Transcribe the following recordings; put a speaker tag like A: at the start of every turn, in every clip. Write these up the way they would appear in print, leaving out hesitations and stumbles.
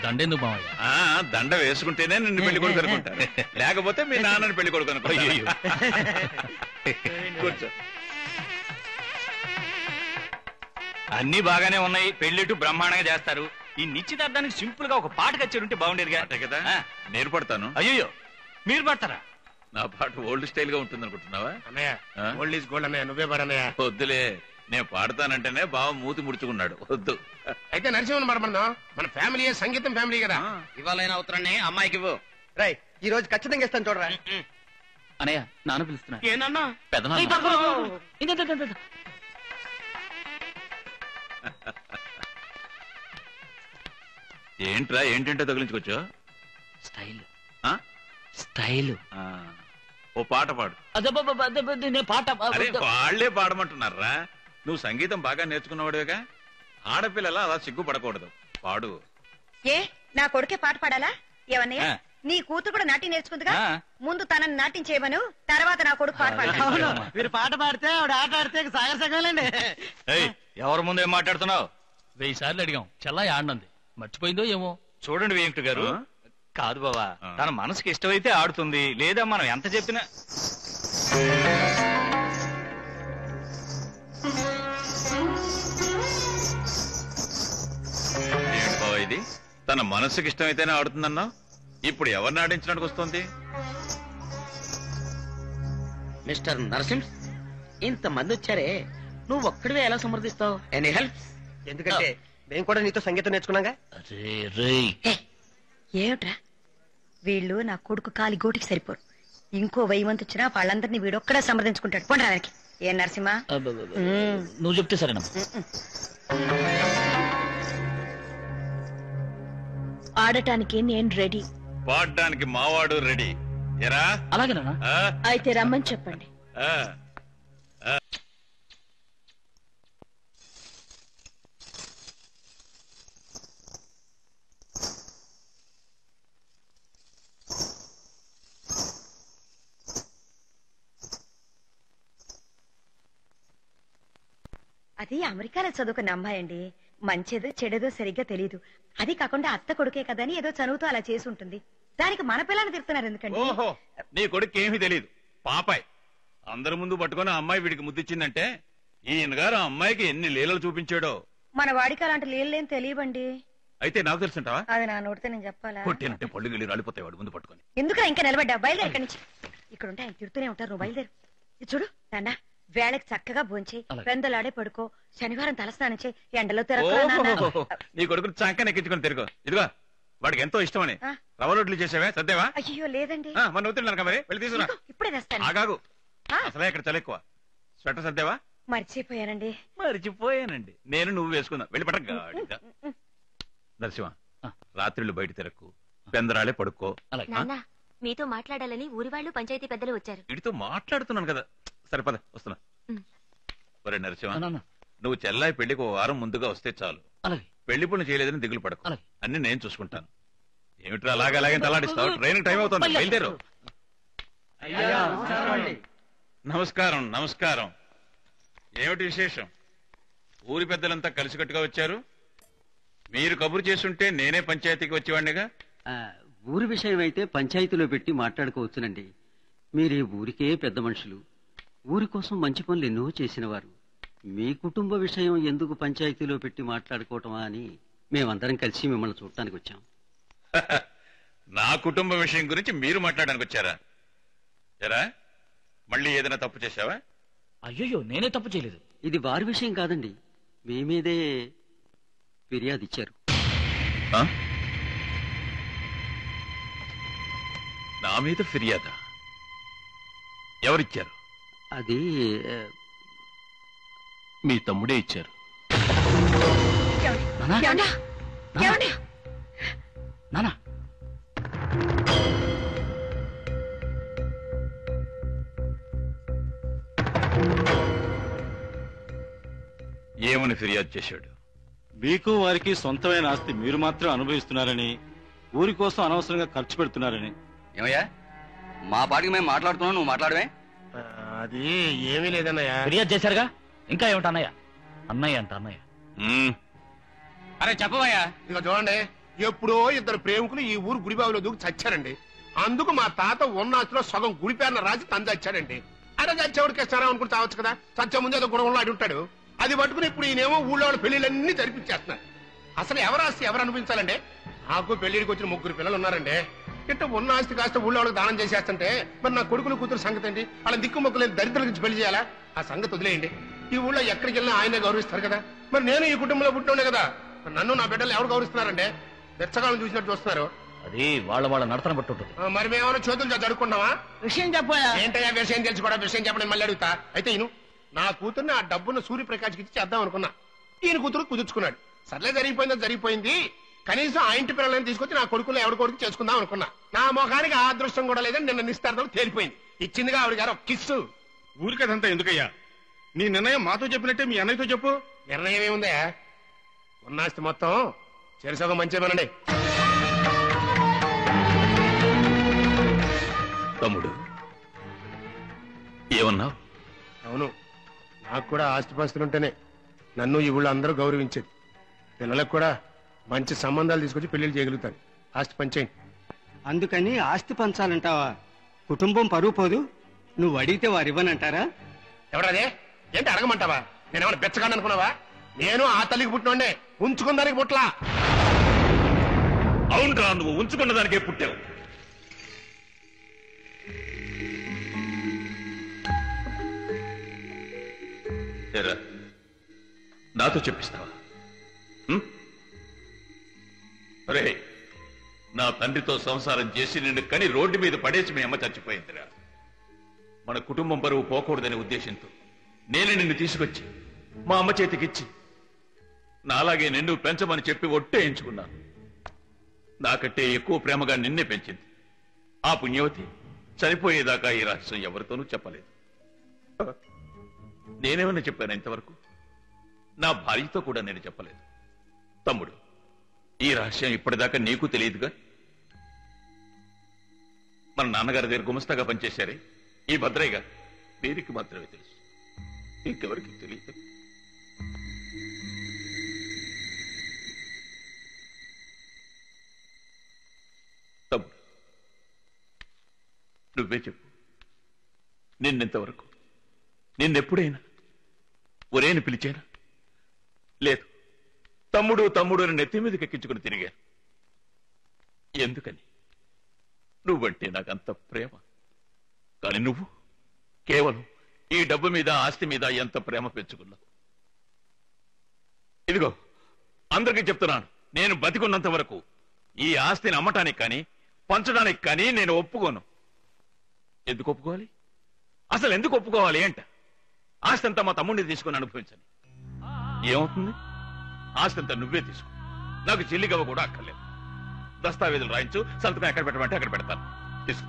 A: దండెందుకు మావయ్య?
B: దండ వేసుకుంటేనే నిన్ను పెళ్లి కొడుకు అనుకుంటాను, లేకపోతే మీ నాన్నని పెళ్లి కొడుకు అనుకుంటాను. కూర్చో.
A: అన్ని బాగానే ఉన్నాయి, పెళ్లిట్టు బ్రహ్మాండంగా చేస్తారు. ఈ నిశ్చితార్థానికి సింపుల్ గా ఒక పాట కచ్చేది ఉంటే బాగుండేదిగా.
B: కదా, నేను పడతాను.
A: అయ్యో, మీరు పడతారా?
B: నా పాట ఓల్డ్ స్టైల్ గా ఉంటుంది అనుకుంటున్నావా?
C: అన్నయ్య, ఓల్డ్ ఈజ్ గోల్డ్ అన్నయ్య, నువ్వే పాడన్నయ్య.
B: వద్దులే, నేను పాడతానంటేనే బావ మూతి ముడుచుకున్నాడు. వద్దు.
C: అయితే నరసింహన్ పాడమన్నాం. మన ఫ్యామిలీ సంగీతం ఫ్యామిలీ కదా.
D: ఇవాళైనా అవుతారని అమ్మాయికి ఇవ్వు.
E: రై, ఈ రోజు ఖచ్చితంగా ఇస్తాను చూడరా.
A: అనయ్య, నాన్న పిలుస్తున్నా.
D: ఏనన్నా?
B: ఏంట్రా, ఏంటంటే తగిలించుకోవచ్చు?
A: Style style.
B: ఓ పాట పాడు.
A: అదే పాట.
B: అరే వాళ్లే పాడమంటున్నారా? నువ్వు సంగీతం బాగా నేర్చుకున్నవాడుగా, ఆడపిల్లలా అలా సిగ్గుపడకూడదు. పాడు.
F: ఏ నా కొడుకే పాట పాడాలా? ఏమన్నయ్య, నీ కూతురు కూడా నాట్యం నేర్చుకుందిగా, ముందు తనని నాట్యం చేయమను, తర్వాత నా కొడుకు పాట పాడతాడు.
E: మీరు పాట పాడితే ఆవిడ ఆట ఆడితే సగలండి.
A: ఎవరి ముందు ఏం మాట్లాడుతున్నావు? 1000 సార్లు అడిగాం, చల్లా ఆడినంది, మర్చిపోయిందో ఏమో. చూడండి వెంకట గారు, కాదు బావా, తన మనసుకి ఇష్టమైతే ఆడుతుంది, లేదా మనం ఎంత చెప్పినా.
B: ఏంటి బావ ఇది? తన మనసుకి ఇష్టమైతేనే ఆడుతుందన్నా, ఇప్పుడు ఎవరిని ఆడించడానికి వస్తుంది?
D: మిస్టర్ నరసింహ్, ఇంతమంది వచ్చారే, నువ్వు ఒక్కడివే ఎలా సమర్థిస్తావు? Any help?
E: ఎందుకంటే మేము కూడా నీతో సంగీతం నేర్చుకున్నాగా.
F: ఏమిట్రా, వీళ్ళు నా కొడుకు కాలి గోటికి సరిపోరు. ఇంకో 1000 మంది వచ్చినా వాళ్ళందరినీ వీడొక్కడే సంప్రదించుకుంటాడు. పోండి రానికి. ఏ నరసింహ,
A: నువ్వు చెప్తే సరేనా?
G: ఆడటానికి నేను రెడీ,
B: పాడడానికి మావాడు రెడీ. ఎరా?
A: అలాగేనా?
G: అయితే రమ్మని చెప్పండి.
F: అది అమెరికాలో చదువుకున్న అమ్మాయి అండి. మంచిదో చెడేదో సరిగ్గా తెలియదు. అది కాకుండా అత్త కొడుకే కదా అని ఏదో చదువుతూ అలా చేసి ఉంటుంది. దానికి మన పిల్లని తిడుతున్నారు ఎందుకండి?
B: ఓహో, నీ కొడుకు ఏమీ తెలియదు, పాపాయ్. అందరి ముందు పట్టుకుని అమ్మాయి వీడికి ముద్దిచ్చిందంటే ఈయన గారు ఆ అమ్మాయికి ఎన్ని లీలలు చూపించాడో.
F: మన వాడికి అలాంటి లేని తెలియబండి.
B: అయితే నాకు తెలుసుంటావా?
F: అది నా నోటితే నేను చెప్పాలా?
B: కొట్టినంటే పళ్ళు గిళ్ళు రాలిపోతాయి వాడు ముందు పట్టుకొని.
F: ఎందుకు ఇంకా నిలబడ్డా? బయలుదేరు ఇక్కడి నుంచి. ఇక్కడ ఉంటే ఆయన తిడుతూనే ఉంటారు, నువ్వు బయలుదేరు. ఇది చూడు నాన్న, వేళకి చక్కగా భోంచేయి, పెందలాడే పడుకో, శనివారం తలస్నానం చేయి, ఎండలో తిరగ.
B: నీ కొడుకుని చంకని ఎక్కించుకొని తిరుగు. ఇదిగో వాడికి ఎంతో ఇష్టమని రవ్వ రొట్లు చేసావే, సర్దేవా?
F: అయ్యో లేదండి,
B: మన అవుతున్నాను మరి, వెళ్ళి తీసుకురా.
F: ఇప్పుడే తెస్తాను.
B: ఆగాగు, అసలే ఇక్కడ చలి ఎక్కువ. స్వెటర్ సర్దేవా?
F: మర్చిపోయానండి.
B: మర్చిపోయానండి. నేను నువ్వు వేసుకున్నా, వెళ్ళి పట్టగా. నరసింహ, రాత్రిళ్ళు బయట తిరక్కు, పెందరాలే పడుకో.
G: మీతో మాట్లాడాలని ఊరి వాళ్ళు పంచాయతీ పెద్దలు వచ్చారు.
B: వీడితో మాట్లాడుతున్నాను కదా, సరిపద వస్తున్నా. ఒరే నరసింహ, నువ్వు చెల్లాయి పెళ్లికి 1 వారం ముందుగా వస్తే చాలు. పెళ్లి పనులు చేయలేదని దిగులు పడకు, అన్ని నేను చూసుకుంటాను. ఏమిట్రా అలాగే తలాడిస్తావు? ట్రైన్ టైం అవుతుంది, బయలుదేరు. నమస్కారం. నమస్కారం. ఏమిటి విశేషం? ఊరి పెద్దలంతా కలిసికట్టుగా వచ్చారు. మీరు కబురు చేసుంటే నేనే పంచాయతీకి వచ్చేవాడినిగా.
H: ఊరి విషయం అయితే పంచాయతీలో పెట్టి మాట్లాడుకోవచ్చునండి. మీరే ఊరికే పెద్ద మనుషులు, ఊరి కోసం మంచి పనులు ఎన్నో చేసిన వారు. మీ కుటుంబ విషయం ఎందుకు పంచాయతీలో పెట్టి మాట్లాడుకోవటమా అని మేమందరం కలిసి మిమ్మల్ని చూడటానికి వచ్చాం.
B: నా కుటుంబ విషయం గురించి మీరు మాట్లాడడానికి వచ్చారా? ఎరా, మళ్ళీ ఏదైనా తప్పు చేశావా?
A: అయ్యో, నేనే తప్పు చేయలేదు.
H: ఇది వారి విషయం కాదండి, మీ మీదే ఫిర్యాదు ఇచ్చారు.
B: నా మీద ఫిర్యాదా? ఎవరిచ్చారు?
H: అది
A: మీ తమ్ముడే ఇచ్చారు. నానా,
B: ఏమని ఫిర్యాదు చేశాడు?
I: మీకు వారికి సొంతమైన ఆస్తి మీరు మాత్రం అనుభవిస్తున్నారని, ఊరి కోసం అనవసరంగా ఖర్చు పెడుతున్నారని.
D: ఏమయ్యా, మా పాటికి మేము మాట్లాడుతున్నాం, నువ్వు మాట్లాడమే.
C: అది ఏమీ లేదన్నయ్య.
A: ఫిర్యాదు చేశారుగా, ఇంకా ఏమిటి అన్నయ్య? అన్నయ్య అంట అన్నయ్య.
D: అరే చెప్పవయ్యా.
C: ఇక చూడండి, ఎప్పుడో ఇద్దరు ప్రేమికులు ఈ ఊరు గుడిబావిలో దూకి చచ్చారండి. అందుకు మా తాత ఉన్న ఆస్తిలో సగం గుడి పేరున రాసి తను చచ్చాడండి. అరే చచ్చేవాడికి ఇస్తారా అనుకుని చావచ్చు కదా, చచ్చే ముందు ఏదో గుణంలో ఆడి ఉంటాడు. అది పట్టుకుని ఇప్పుడు ఈయనేమో ఊళ్ళో వాళ్ళ పెళ్లిళ్ళన్నీ జరిపించేస్తున్నారు. అసలు ఎవరు ఆస్తి ఎవరు అనిపించాలండి? నాకు పెళ్లిడికి వచ్చిన 3 పిల్లలు ఉన్నారండి. ఇట్ట ఉన్న ఆస్తి కాస్త ఊళ్ళో వాళ్ళకి దానం చేసేస్తుంటే మరి నా కొడుకులు కూతురు సంగతి ఏంటి? వాళ్ళ దిక్కు మొక్కలేని దరిద్రులకి పెళ్లి చేయాలా? ఆ సంగతి వదిలేయండి. ఈ ఊళ్ళో ఎక్కడికి వెళ్ళినా ఆయనే గౌరవిస్తారు కదా. మరి నేను ఈ కుటుంబంలో పుట్టినే కదా, నన్ను నా బిడ్డలు ఎవరు గౌరవిస్తున్నారండి? బెచ్చగాలను చూసినట్టు చూస్తున్నారు.
A: అది వాళ్ళ నడతన బట్టి ఉంటుంది.
C: మరి మేమేమైనా చేతులు జరుపుకున్నావా?
E: విషయం చెప్పాయా?
C: ఏంటయ్యా విషయం తెలుసుకోవడం? విషయం చెప్పడం మళ్ళీ అడుగుతా. అయితే ఈయన నా కూతుర్ని ఆ డబ్బును సూర్యప్రకాష్కి ఇచ్చి చేద్దాం అనుకున్నా. ఈయన కూతురు కుదుర్చుకున్నాడు. సర్లే జరిగిపోయిందో జరిగిపోయింది. కనీసం ఆ ఇంటి పిల్లలని తీసుకొచ్చి నా కొడుకులు ఎవరి కొడుకు చేసుకుందాం అనుకున్నా. నా ముఖానికి ఆ అదృష్టం కూడా లేదని నిన్న నిస్తార్థం తేలిపోయింది. ఇచ్చిందిగా ఆవిడ గారు కిస్సు.
J: ఊరికదంతా ఎందుకయ్యా? నీ నిర్ణయం మాతో చెప్పినట్టే మీ అన్నయ్యతో చెప్పు.
C: నిర్ణయం ఏముందా? ఉన్నాస్తి మొత్తం చెరుసగం మంచిమనండి.
B: తమ్ముడు ఏమన్నావు?
C: అవును, నాకు కూడా ఆస్తిపాస్తులుంటేనే నన్ను ఈ ఊళ్ళో అందరూ గౌరవించేది. పిల్లలకు కూడా మంచి సంబంధాలు తీసుకొచ్చి పెళ్లిళ్ళు చేయగలుగుతాను. ఆస్తి పంచేయండి.
E: అందుకని ఆస్తి పంచాలంటావా? కుటుంబం పరువు పోదు. నువ్వు అడిగితే వారు ఇవ్వనంటారా?
C: ఎవడదే? ఏంటి అడగమంటావా? నేనేమన్నా బెచ్చగాని అనుకున్నావా? నేను ఆ తల్లికి పుట్టినోండే, ఉంచుకుందానికి పుట్లా.
B: అవునరా, నువ్వు ఉంచుకున్న దానికే పుట్టావు. నాతో చెప్పిస్తావా? అరే, నా తండ్రితో సంసారం చేసి నిన్ను కని రోడ్డు మీద పడేసి మీ అమ్మ చచ్చిపోయిందిరా. మన కుటుంబం బరువు పోకూడదనే ఉద్దేశంతో నేను నిన్ను తీసుకొచ్చి మా అమ్మ చేతికిచ్చి నాలాగే నిన్ను పెంచమని చెప్పి ఒట్టేయించుకున్నాను. నాకంటే ఎక్కువ ప్రేమగా నిన్నే పెంచింది. ఆ పుణ్యవతి చనిపోయేదాకా ఈ రహస్యం ఎవరితోనూ చెప్పలేదు. నేనేమన్నా చెప్పాను ఇంతవరకు? నా భార్యతో కూడా నేను చెప్పలేదు. తమ్ముడు, ఈ రహస్యం ఇప్పటిదాకా నీకు తెలియదుగా. మన నాన్నగారి దగ్గర గుమస్తాగా పనిచేశారే ఈ భద్రయ్య గారు, వీరికి మాత్రమే తెలుసు, ఇంకెవరికి తెలియదు. తమ్ముడు, నువ్వే చెప్పు, నిన్నెంతవరకు, నిన్నెప్పుడైనా ఒరేని పిలిచానా? లేదు, తమ్ముడు తమ్ముడు అని నెత్తి మీదకి ఎక్కించుకుని తిరిగాను. ఎందుకని? నువ్వంటే నాకంత ప్రేమ. కానీ నువ్వు కేవలం ఈ డబ్బు మీద ఆస్తి మీద ఎంత ప్రేమ పెంచుకున్నావు. ఇదిగో అందరికీ చెప్తున్నాను, నేను బతికున్నంత వరకు ఈ ఆస్తిని అమ్మటానికి కానీ పంచడానికి కానీ నేను ఒప్పుకోను. ఎందుకు ఒప్పుకోవాలి? అసలు ఎందుకు ఒప్పుకోవాలి అంట? ఆస్తి అంతా మా తమ్ముడిని తీసుకుని అనుభవించని. ఏమవుతుంది? ఆస్తి అంతా నువ్వే తీసుకో, నాకు చెల్లిగవ్వ కూడా అక్కర్లేదు. దస్తావేజులు రాయించు, సంతకం ఎక్కడ పెట్టమంటే అక్కడ పెడతాను, తీసుకో.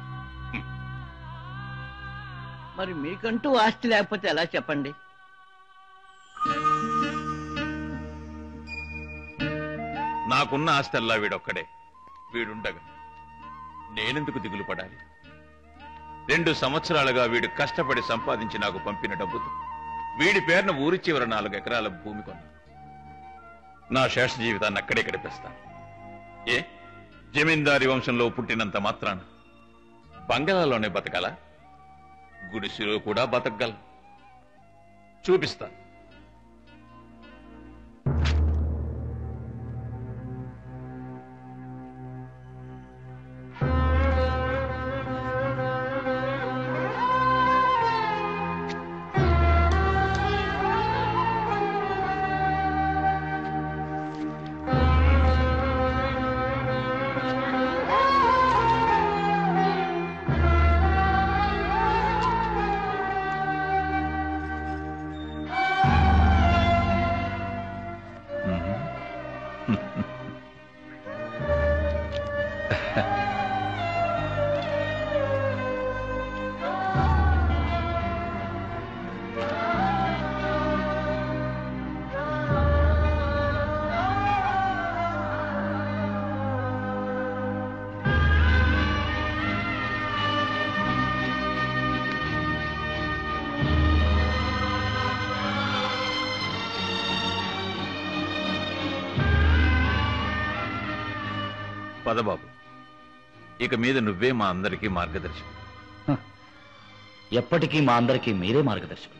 E: మరి మీకంటూ ఆస్తి లేకపోతే ఎలా చెప్పండి?
B: నాకున్న ఆస్తి అల్లా వీడొక్కడే. వీడుండగా నేనెందుకు దిగులు పడాలి? 2 సంవత్సరాలుగా వీడు కష్టపడి సంపాదించి నాకు పంపిన డబ్బుతో వీడి పేరున ఊరి చివర 4 ఎకరాల భూమి కొన్నా. నా శేష జీవితాన్ని అక్కడే గడిపేస్తాను. ఏ జమీందారి వంశంలో పుట్టినంత మాత్రాన బంగాళాలోనే బతకాలా? గుడిసెలో కూడా బతకగల. చూపిస్తాను. పదబాబు, ఇక మీద నువ్వే మా అందరికీ మార్గదర్శకుడు.
K: ఎప్పటికీ మా అందరికీ మీరే మార్గదర్శకులు.